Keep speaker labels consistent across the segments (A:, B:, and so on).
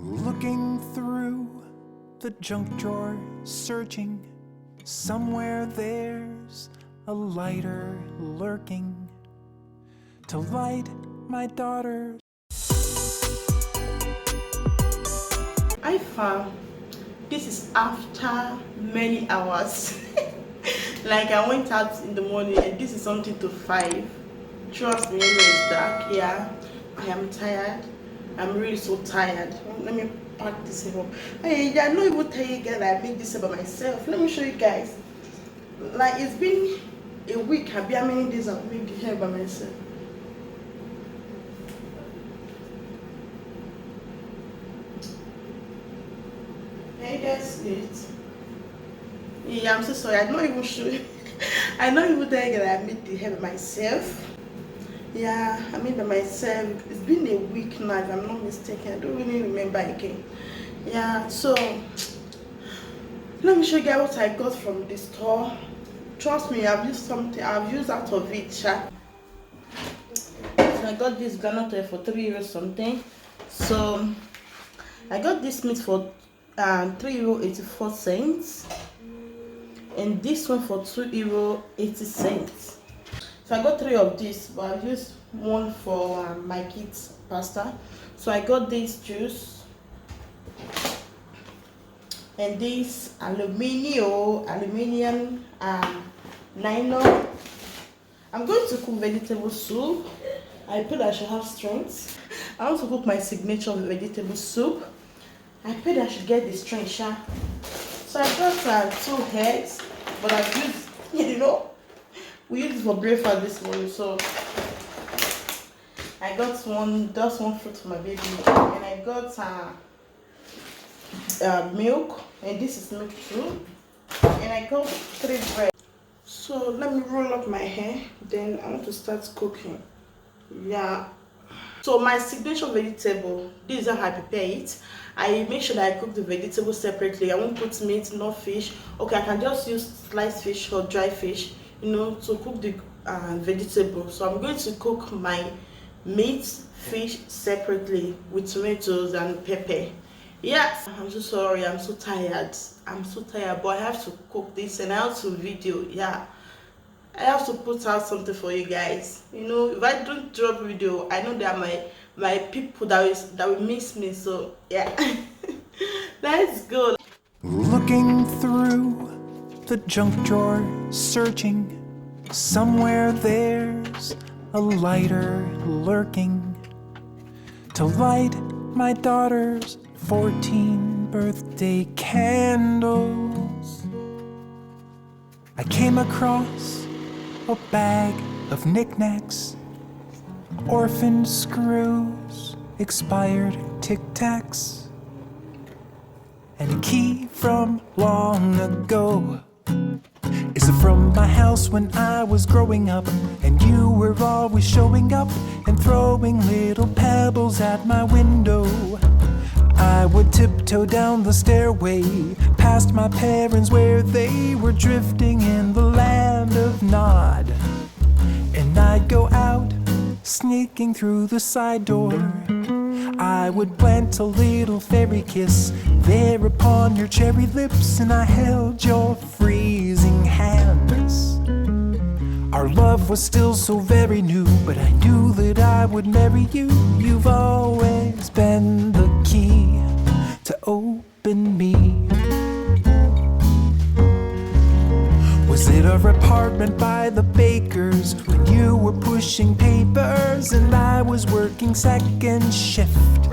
A: Looking through the junk drawer, searching. Somewhere there's a lighter lurking to light my daughter's.
B: I found this is after many hours. Like I went out in the morning and this is something to 5. Trust me, it's dark. Yeah, I am tired. I'm really so tired. Let me pack this up. Hey, I know even tell you guys I made this by myself. Let me show you guys. Like it's been a week. How many days I've made the hair by myself? Hey guys, it. Yeah, I'm so sorry. I'm not even sure. I'm not even telling you that I made the hair by myself. Yeah, I made by myself. It's been a week now, if I'm not mistaken. I don't really remember again. Yeah, so let me show you guys what I got from the store. Trust me, I've used something. I've used out of it. So I got this granite oil for €3 something. So I got this meat for €3.84, and this one for €2.80. So I got 3 of this, but I've used one for my kids' pasta. So I got this juice and this aluminium nylon. I'm going to cook vegetable soup. I feel I should have strength. I want to cook my signature vegetable soup. I feel I should get the strength, sha. So I got 2 eggs, but I've used, we use it for breakfast this morning. So I got just one fruit for my baby, and I got milk, and this is milk too, and I got 3 bread. So let me roll up my hair, then I want to start cooking. Yeah. So my signature vegetable, this is how I prepare it. I make sure that I cook the vegetable separately. I won't put meat, no fish. Okay, I can just use sliced fish or dry fish, to cook the vegetable. So I'm going to cook my meat, fish separately with tomatoes and pepper. Yes, I'm so sorry, I'm so tired, but I have to cook this and I have to video. Yeah, I have to put out something for you guys. If I don't drop video, I know there are my people that will miss me. So yeah. Let's go.
A: Looking through the junk drawer, searching. Somewhere there's a lighter lurking to light my daughter's 14 birthday candles. I came across a bag of knickknacks, orphaned screws, expired Tic Tacs, and a key from long ago. Is it from my house when I was growing up, and you were always showing up and throwing little pebbles at my window? I would tiptoe down the stairway, past my parents where they were drifting in the land of Nod. And I'd go out, sneaking through the side door. I would plant a little fairy kiss there upon your cherry lips, and I held your freezing hands. Our love was still so very new, but I knew that I would marry you. You've always been the key to open me. Was it our apartment by the bakers when you were pushing papers and I was working second shift?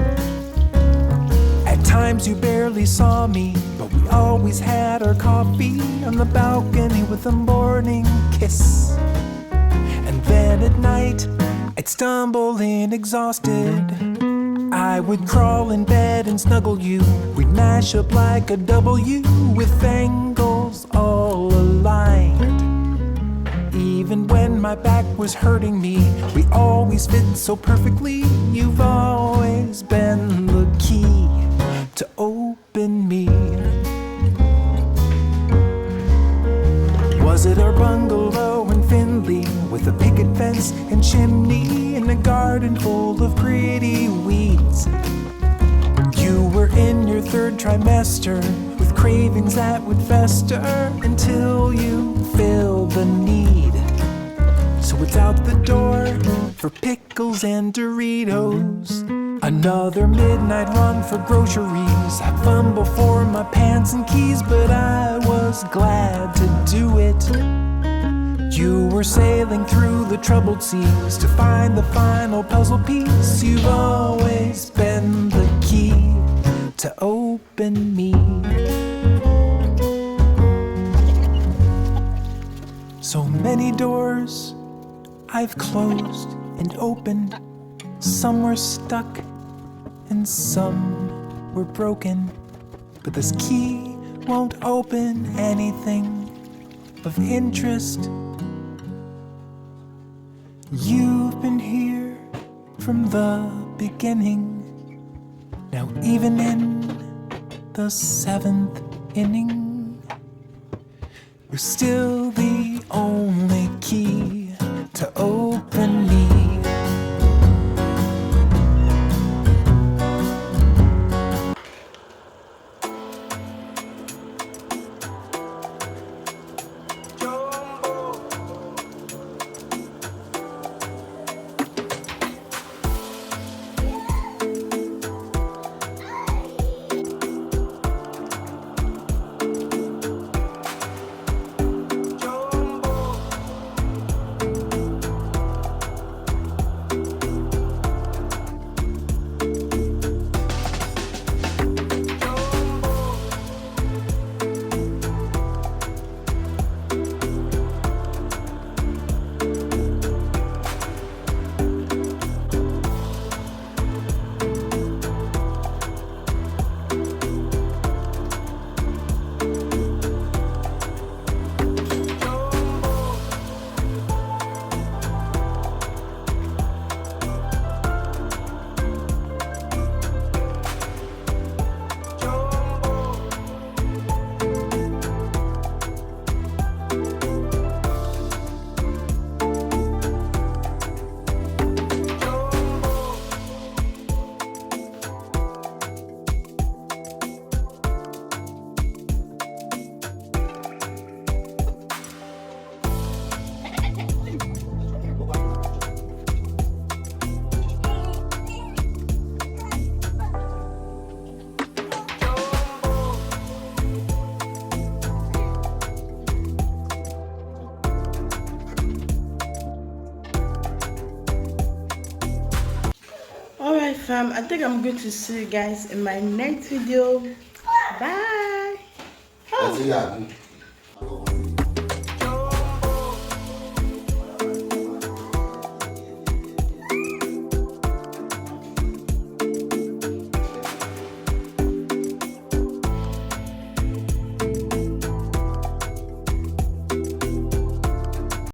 A: At times you barely saw me, but we always had our coffee on the balcony with a morning kiss. And then at night, I'd stumble in exhausted. I would crawl in bed and snuggle you. We'd mash up like a W with angles all aligned. Even when my back was hurting me, we always fit so perfectly. You've always been the key to open me. Was it our bungalow in Findlay with a picket fence and chimney and a garden full of pretty weeds? You were third trimester with cravings that would fester until you fill the need. So it's out the door for pickles and Doritos. Another midnight run for groceries. I fumble for my pants and keys, but I was glad to do it. You were sailing through the troubled seas to find the final puzzle piece. You've always been the key to open me. So many doors I've closed and opened. Some were stuck and some were broken, but this key won't open anything of interest. You've been here from the beginning. Now even in the 7th inning, you're still the only key to open me.
B: Alright fam, I think I'm going to see you guys in my next video. Bye.